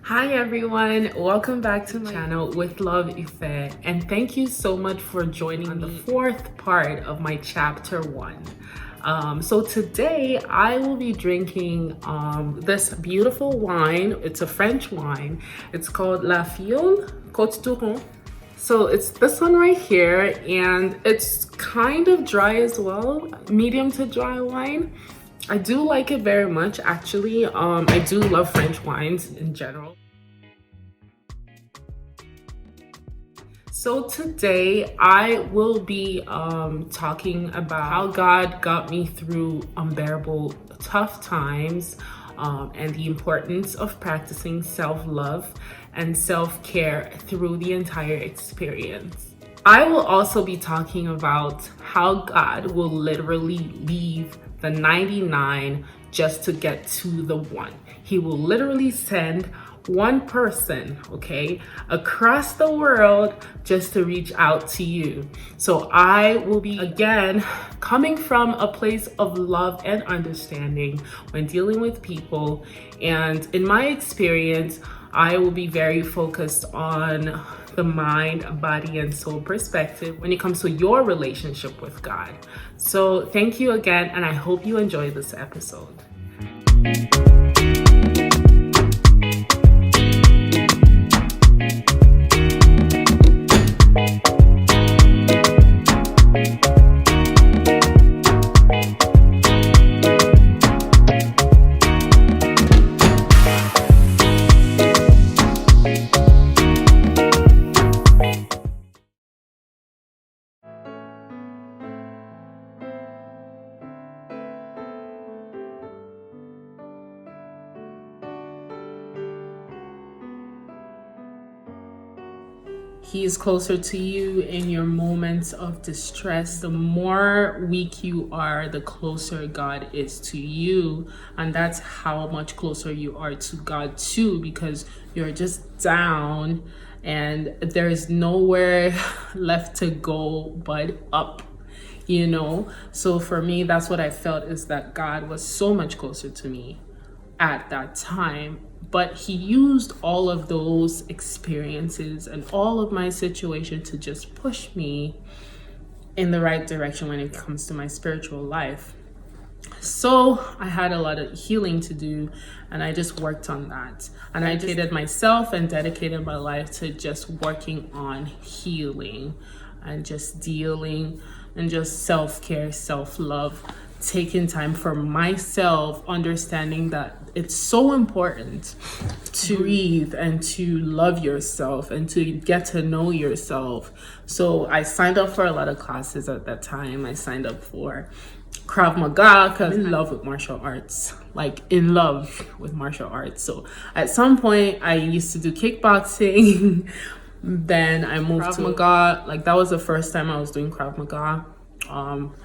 Hi everyone, welcome back to my channel with Love Ife, and thank you so much for joining on the fourth part of my chapter 1. So today I will be drinking this beautiful wine. It's a French wine. It's called La Fiole Courtship. So it's this one right here, and it's kind of dry as well, medium to dry wine. I do like it very much, actually. I do love French wines in general. So today I will be talking about how God got me through unbearable tough times, and the importance of practicing self-love and self-care through the entire experience. I will also be talking about how God will literally leave the 99 just to get to the one. He will literally send one person, okay, across the world just to reach out to you. So I will be, again, coming from a place of love and understanding when dealing with people. And in my experience, I will be very focused on the mind, body, and soul perspective when it comes to your relationship with God. So thank you again, and I hope you enjoy this episode. He is closer to you in your moments of distress. The more weak you are, the closer God is to you. And that's how much closer you are to God too, because you're just down and there's nowhere left to go but up, you know? So for me, that's what I felt, is that God was so much closer to me at that time. But he used all of those experiences and all of my situation to just push me in the right direction when it comes to my spiritual life. So I had a lot of healing to do, and I just worked on that. And I dedicated myself and dedicated my life to just working on healing and just dealing and just self-care, self-love, taking time for myself, understanding that it's so important to breathe and to love yourself and to get to know yourself. So I signed up for a lot of classes at that time. I signed up for Krav Maga because I'm in love with martial arts, like in love with martial arts. So at some point I used to do kickboxing. Then I moved to Maga. Like that was the first time I was doing Krav Maga.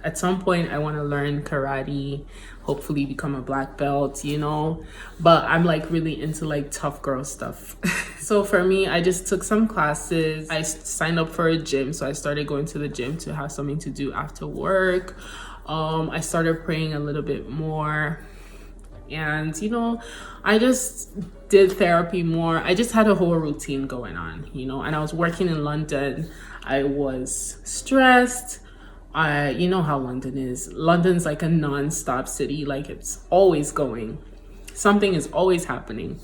At some point I want to learn karate, hopefully become a black belt, you know, but I'm like really into like tough girl stuff. So for me, I just took some classes. I signed up for a gym, so I started going to the gym to have something to do after work. I started praying a little bit more, and you know, I just did therapy more. I just had a whole routine going on, you know, and I was working in London. I was stressed. You know how London is. London's like a non-stop city. Like it's always going. Something is always happening.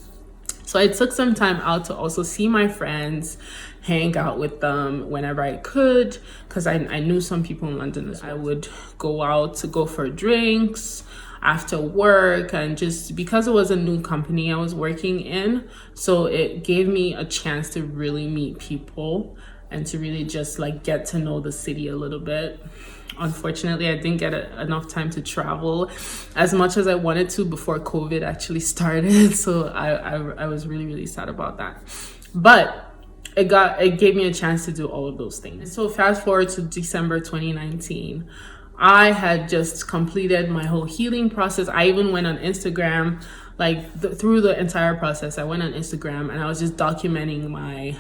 So I took some time out to also see my friends, hang out with them whenever I could, because I knew some people in London. I would go out to go for drinks after work, and just because it was a new company I was working in, so it gave me a chance to really meet people and to really just like get to know the city a little bit. Unfortunately, I didn't get enough time to travel as much as I wanted to before COVID actually started. So I was really, really sad about that. But it gave me a chance to do all of those things. And so fast forward to December 2019, I had just completed my whole healing process. I even went on Instagram like through the entire process, I went on Instagram and I was just documenting my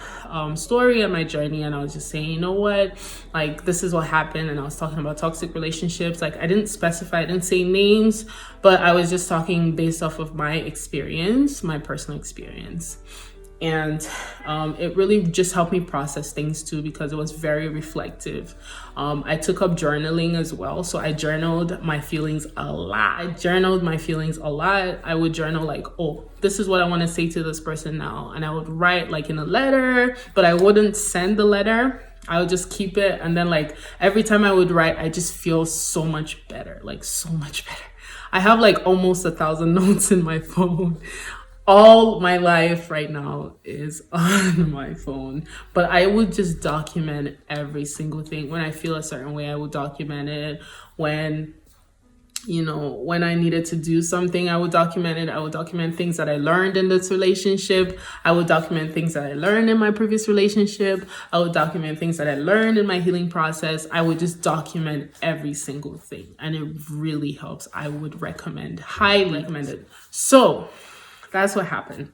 story and my journey, and I was just saying, you know what, like this is what happened. And I was talking about toxic relationships. Like I didn't specify, I didn't say names, but I was just talking based off of my experience, my personal experience. And it really just helped me process things too, because it was very reflective. I took up journaling as well. So I journaled my feelings a lot. I would journal like, oh, this is what I want to say to this person now. And I would write like in a letter, but I wouldn't send the letter. I would just keep it. And then like every time I would write, I just feel so much better, like so much better. I have like almost 1,000 notes in my phone. All my life right now is on my phone, but I would just document every single thing. When I feel a certain way, I would document it. When I needed to do something, I would document it. I would document things that I learned in this relationship. I would document things that I learned in my previous relationship. I would document things that I learned in my healing process. I would just document every single thing, and it really helps. I would highly recommend it. So that's what happened.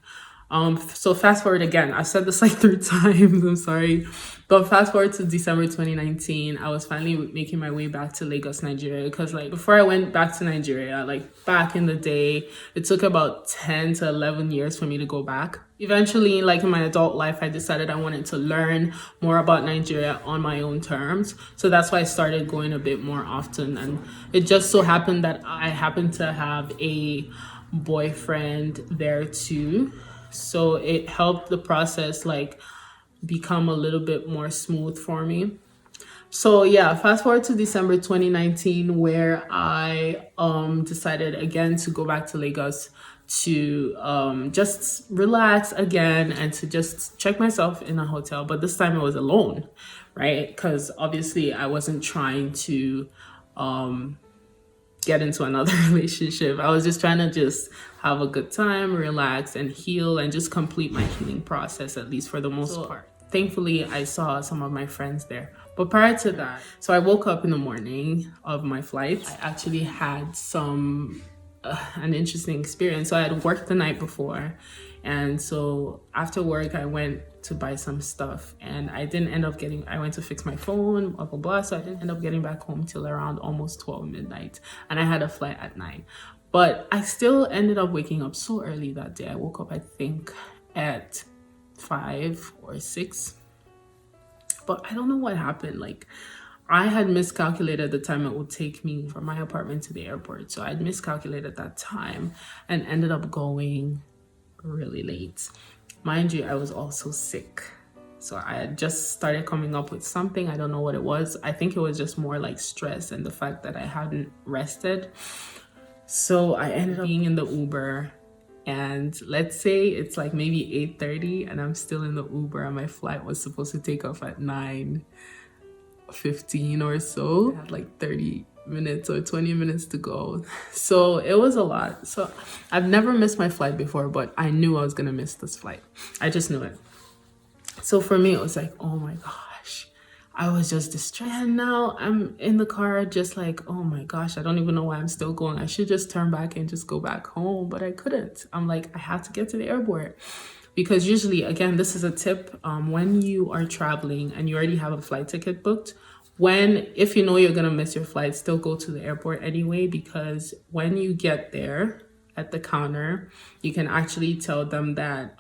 So fast forward again. I've said this like 3 times, I'm sorry. But fast forward to December 2019, I was finally making my way back to Lagos, Nigeria. Because like before I went back to Nigeria, like back in the day, it took about 10 to 11 years for me to go back. Eventually, like in my adult life, I decided I wanted to learn more about Nigeria on my own terms. So that's why I started going a bit more often. And it just so happened that I happened to have a boyfriend there too, so it helped the process like become a little bit more smooth for me. So yeah, fast forward to December 2019, where I decided again to go back to Lagos to just relax again and to just check myself in a hotel, but this time I was alone, right? Because obviously I wasn't trying to get into another relationship. I was just trying to just have a good time, relax and heal, and just complete my healing process, at least for the most part. Thankfully, I saw some of my friends there. But prior to that, so I woke up in the morning of my flight. I actually had an interesting experience. So I had worked the night before. And so after work, I went to buy some stuff, and I went to fix my phone, blah, blah, blah. So I didn't end up getting back home till around almost 12 midnight. And I had a flight at 9. But I still ended up waking up so early that day. I woke up, I think, at 5 or 6. But I don't know what happened. Like, I had miscalculated the time it would take me from my apartment to the airport. So I'd miscalculated that time and ended up going really late. Mind you, I was also sick. So I had just started coming up with something. I don't know what it was. I think it was just more like stress and the fact that I hadn't rested. So I ended up being in the Uber, and let's say it's like maybe 8:30 and I'm still in the Uber, and my flight was supposed to take off at 9:15 or so. I had like 30 minutes or 20 minutes to go. So it was a lot. So I've never missed my flight before, but I knew I was gonna miss this flight. I just knew it. So for me, it was like, oh my gosh, I was just distressed. And now I'm in the car just like, oh my gosh, I don't even know why I'm still going. I should just turn back and just go back home, but I couldn't. I'm like, I have to get to the airport. Because usually, again, this is a tip, when you are traveling and you already have a flight ticket booked, if you know you're gonna miss your flight, still go to the airport anyway, because when you get there at the counter, you can actually tell them that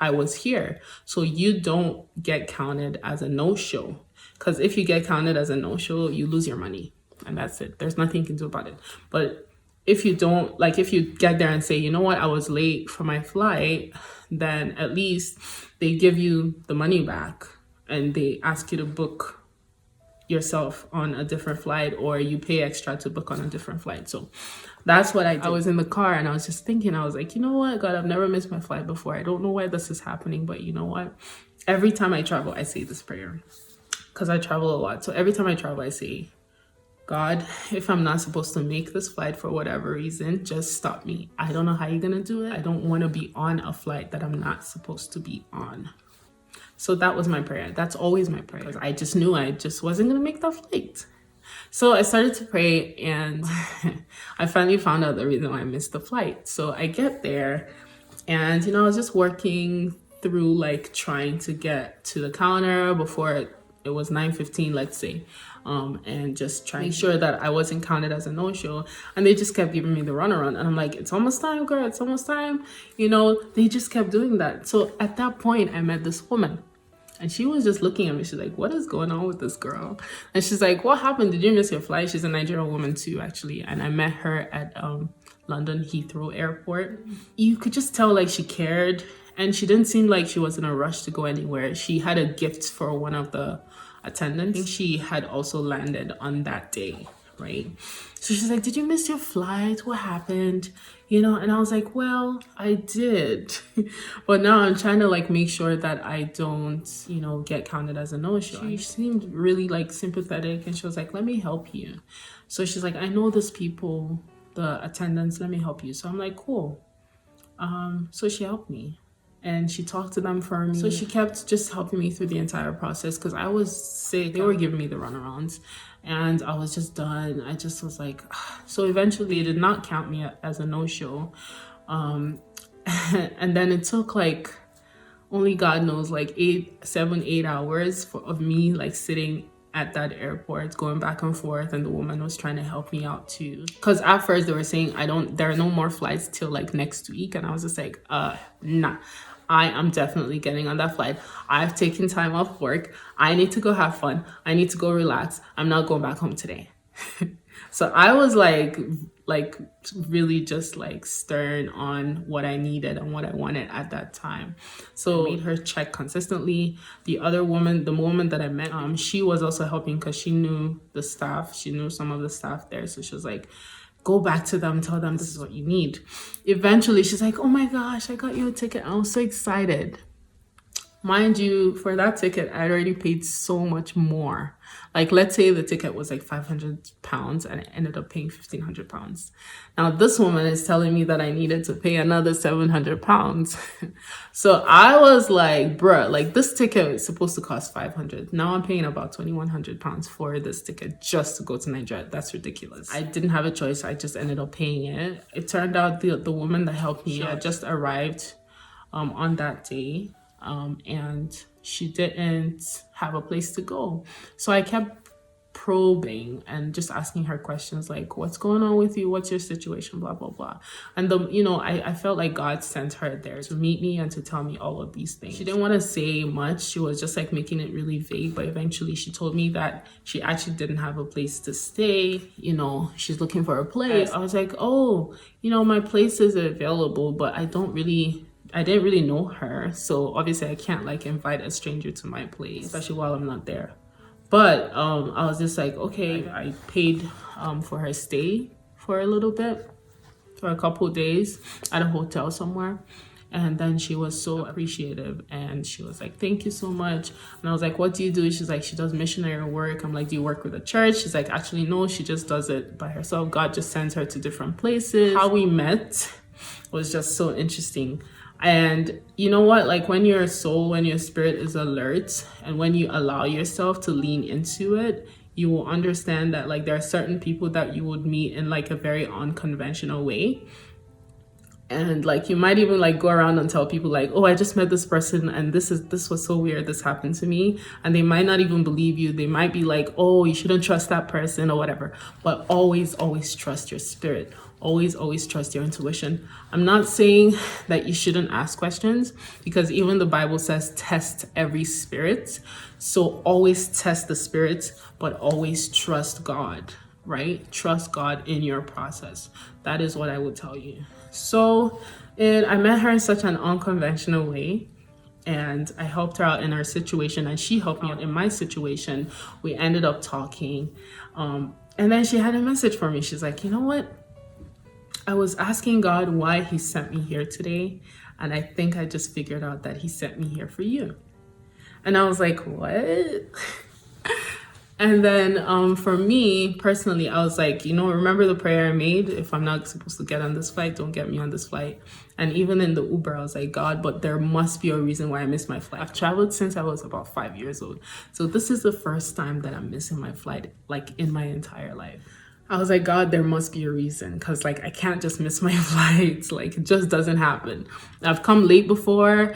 I was here. So you don't get counted as a no-show. Because if you get counted as a no-show, you lose your money. And that's it. There's nothing you can do about it. But if you don't, like if you get there and say, you know what, I was late for my flight, then at least they give you the money back and they ask you to book yourself on a different flight, or you pay extra to book on a different flight. So that's what I did. I was in the car and I was just thinking, I was like, you know what, God, I've never missed my flight before. I don't know why this is happening, but you know what? Every time I travel, I say this prayer because I travel a lot. So every time I travel, I say, God, if I'm not supposed to make this flight for whatever reason, just stop me. I don't know how you're gonna do it. I don't want to be on a flight that I'm not supposed to be on. So that was my prayer. That's always my prayer. Because I just knew I just wasn't gonna make that flight. So I started to pray, and I finally found out the reason why I missed the flight. So I get there, and I was just working through like trying to get to the counter before it was 9:15, let's say, and just trying to make sure that I wasn't counted as a no-show. And they just kept giving me the runaround, and I'm like, it's almost time, girl, it's almost time. They just kept doing that. So at that point, I met this woman. And she was just looking at me. She's like, what is going on with this girl? And she's like, what happened? Did you miss your flight? She's a Nigerian woman too, actually. And I met her at London Heathrow Airport. You could just tell like she cared. And she didn't seem like she was in a rush to go anywhere. She had a gift for one of the attendants. I think she had also landed on that day, right? So she's like, did you miss your flight? What happened? And I was like, well, I did. But now I'm trying to like make sure that I don't, get counted as a no-show. She seemed really like sympathetic, and she was like, let me help you. So she's like, I know these people, the attendants, let me help you. So I'm like, cool. So she helped me. And she talked to them for me. So she kept just helping me through the entire process because I was sick. They were giving me the runarounds and I was just done. I just was like, so eventually it did not count me as a no-show. And then it took like, only God knows, like 8 hours of me like sitting at that airport going back and forth, and the woman was trying to help me out too, because at first they were saying there are no more flights till like next week, and I was just like, nah, I am definitely getting on that flight. I've taken time off work. I need to go have fun. I need to go relax. I'm not going back home today. So I was like really just like stern on what I needed and what I wanted at that time. So I made her check consistently. The woman that I met, she was also helping because she knew the staff. She knew some of the staff there. So she was like, go back to them, tell them this is what you need. Eventually, she's like, oh my gosh, I got you a ticket. I was so excited. Mind you, for that ticket, I already paid so much more. Like, let's say the ticket was like £500 and I ended up paying £1,500. Now, this woman is telling me that I needed to pay another £700. So I was like, bruh, like this ticket is supposed to cost £500. Now I'm paying about £2,100 for this ticket just to go to Nigeria. That's ridiculous. I didn't have a choice. I just ended up paying it. It turned out the woman that helped me had just arrived on that day. And she didn't have a place to go. So I kept probing and just asking her questions like, what's going on with you? What's your situation? Blah, blah, blah. And I felt like God sent her there to meet me and to tell me all of these things. She didn't want to say much. She was just like making it really vague. But eventually she told me that she actually didn't have a place to stay. She's looking for a place. I was like, oh, my place is available, but I didn't really know her, so obviously I can't like invite a stranger to my place, especially while I'm not there. But I was just like, okay, I paid for her stay for a little bit, for a couple of days at a hotel somewhere. And then she was so appreciative and she was like, thank you so much. And I was like, what do you do? She's like, she does missionary work. I'm like, do you work with a church? She's like, actually no, she just does it by herself. God just sends her to different places. How we met was just so interesting. And you know what, like when your spirit is alert and when you allow yourself to lean into it, you will understand that like there are certain people that you would meet in like a very unconventional way. And like you might even like go around and tell people like, oh, I just met this person and this was so weird, this happened to me. And they might not even believe you. They might be like, oh, you shouldn't trust that person or whatever. But always trust your spirit. Always trust your intuition. I'm not saying that you shouldn't ask questions, because even the Bible says test every spirit. So always test the spirit, but always trust God, right? Trust God in your process. That is what I would tell you. So I met her in such an unconventional way, and I helped her out in her situation and she helped me out in my situation. We ended up talking. And then she had a message for me. She's like, you know what? I was asking God why he sent me here today, and I think I just figured out that he sent me here for you. And I was like, what? And then for me personally, I was like, remember the prayer I made? If I'm not supposed to get on this flight, don't get me on this flight. And even in the Uber, I was like, God, but there must be a reason why I missed my flight. I've traveled since I was about 5 years old. So this is the first time that I'm missing my flight, like in my entire life. I was like, God, there must be a reason, because like I can't just miss my flights. Like it just doesn't happen. I've come late before,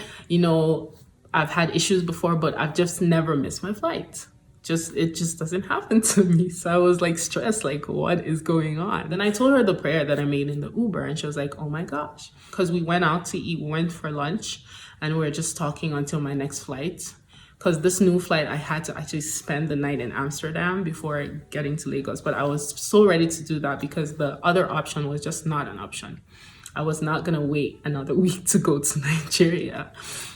I've had issues before, but I've just never missed my flight. It just doesn't happen to me. So I was like stressed, like what is going on? Then I told her the prayer that I made in the Uber, and she was like, oh my gosh. Because we went out to eat, we went for lunch, and we were just talking until my next flight. Because this new flight, I had to actually spend the night in Amsterdam before getting to Lagos. But I was so ready to do that because the other option was just not an option. I was not gonna wait another week to go to Nigeria.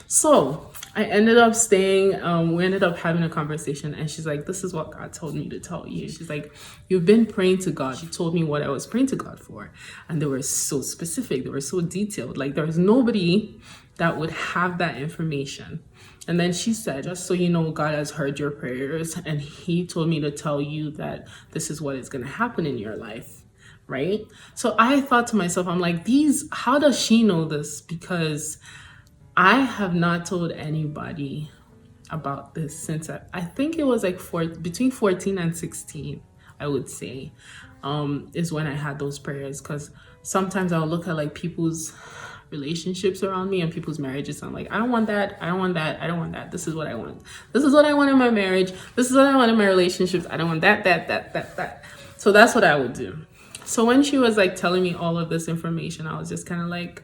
So I ended up staying, we ended up having a conversation, and she's like, this is what God told me to tell you. She's like, you've been praying to God. She told me what I was praying to God for. And they were so specific, they were so detailed. Like there was nobody that would have that information. And then she said, just so you know, God has heard your prayers, and he told me to tell you that this is what is gonna happen in your life, right? So I thought to myself, I'm like, how does she know this? Because I have not told anybody about this since I think it was like between 14 and 16, I would say, is when I had those prayers. Because sometimes I'll look at like people's relationships around me and people's marriages. I'm like, I don't want that. I don't want that. I don't want that. This is what I want. This is what I want in my marriage. This is what I want in my relationships. I don't want that. So that's what I would do. So when she was like telling me all of this information, I was just kind of like,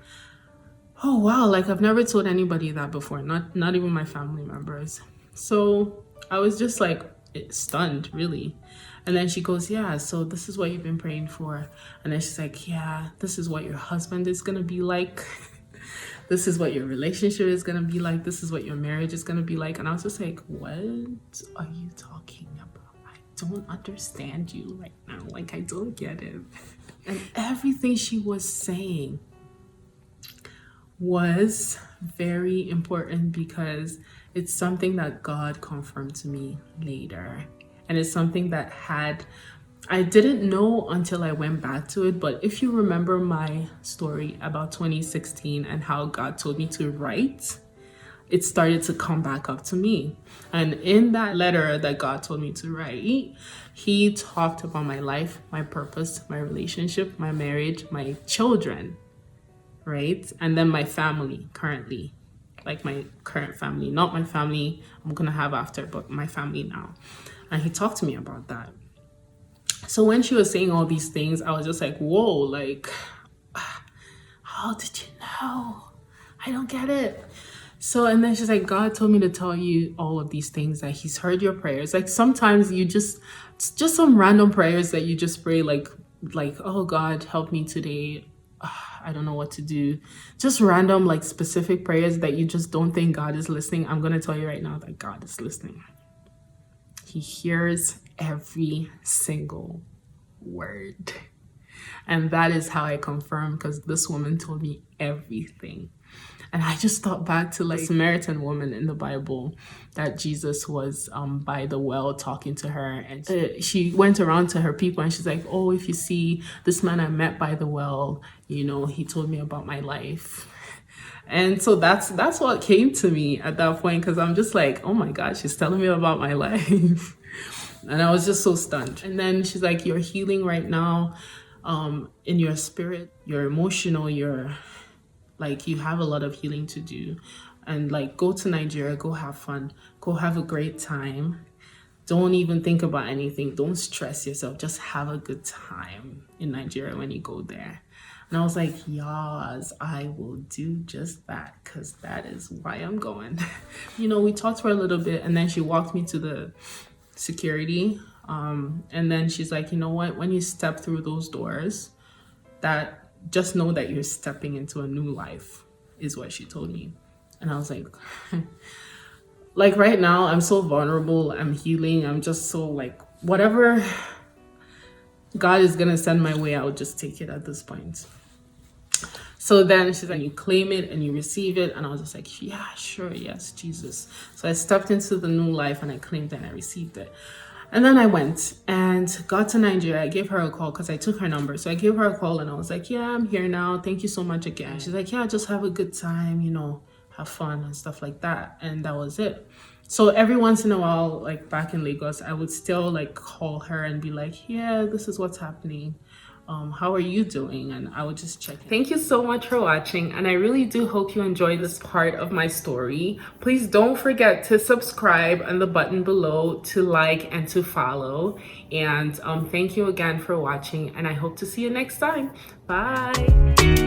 oh wow, like I've never told anybody that before, not even my family members. So I was just like stunned, really. And then she goes, yeah, so this is what you've been praying for. And then she's like, yeah, this is what your husband is gonna be like. This is what your relationship is gonna be like. This is what your marriage is gonna be like. And I was just like, what are you talking about? I don't understand you right now. Like, I don't get it. And everything she was saying was very important because it's something that God confirmed to me later. And it's something that I didn't know until I went back to it. But if you remember my story about 2016 and how God told me to write, it started to come back up to me. And in that letter that God told me to write, he talked about my life, my purpose, my relationship, my marriage, my children, right? And then my family currently, like my current family, not my family I'm gonna have after, but my family now. And he talked to me about that. So when she was saying all these things, I was just like, whoa, like, how did you know? I don't get it. So, and then she's like, God told me to tell you all of these things, that he's heard your prayers. Like sometimes it's just some random prayers that you just pray, like, oh God, help me today. I don't know what to do. Just random, like specific prayers that you just don't think God is listening. I'm going to tell you right now that God is listening. He hears every single word. And that is how I confirm, because this woman told me everything. And I just thought back to like Samaritan woman in the Bible that Jesus was by the well talking to her. And she went around to her people and she's like, oh, if you see this man I met by the well, he told me about my life. And so that's what came to me at that point, because I'm just like, oh my God, she's telling me about my life. And I was just so stunned. And then she's like, you're healing right now in your spirit, you're emotional, you have a lot of healing to do. And like, go to Nigeria, go have fun, go have a great time. Don't even think about anything. Don't stress yourself. Just have a good time in Nigeria when you go there. And I was like, yes, I will do just that, because that is why I'm going. We talked for a little bit, and then she walked me to the security. And then she's like, you know what? When you step through those doors, just know that you're stepping into a new life, is what she told me. And I was like, like right now, I'm so vulnerable. I'm healing. I'm just so like, whatever God is going to send my way, I'll just take it at this point. So then she's like, you claim it and you receive it. And I was just like, yeah, sure. Yes, Jesus. So I stepped into the new life and I claimed it and I received it. And then I went and got to Nigeria. I gave her a call because I took her number. So I gave her a call and I was like, yeah, I'm here now. Thank you so much again. She's like, yeah, just have a good time, you know, have fun and stuff like that. And that was it. So every once in a while, like back in Lagos, I would still like call her and be like, yeah, this is what's happening. How are you doing? And I would just check in. Thank you so much for watching, and I really do hope you enjoyed this part of my story. Please don't forget to subscribe and the button below to like and to follow. And thank you again for watching, and I hope to see you next time. Bye.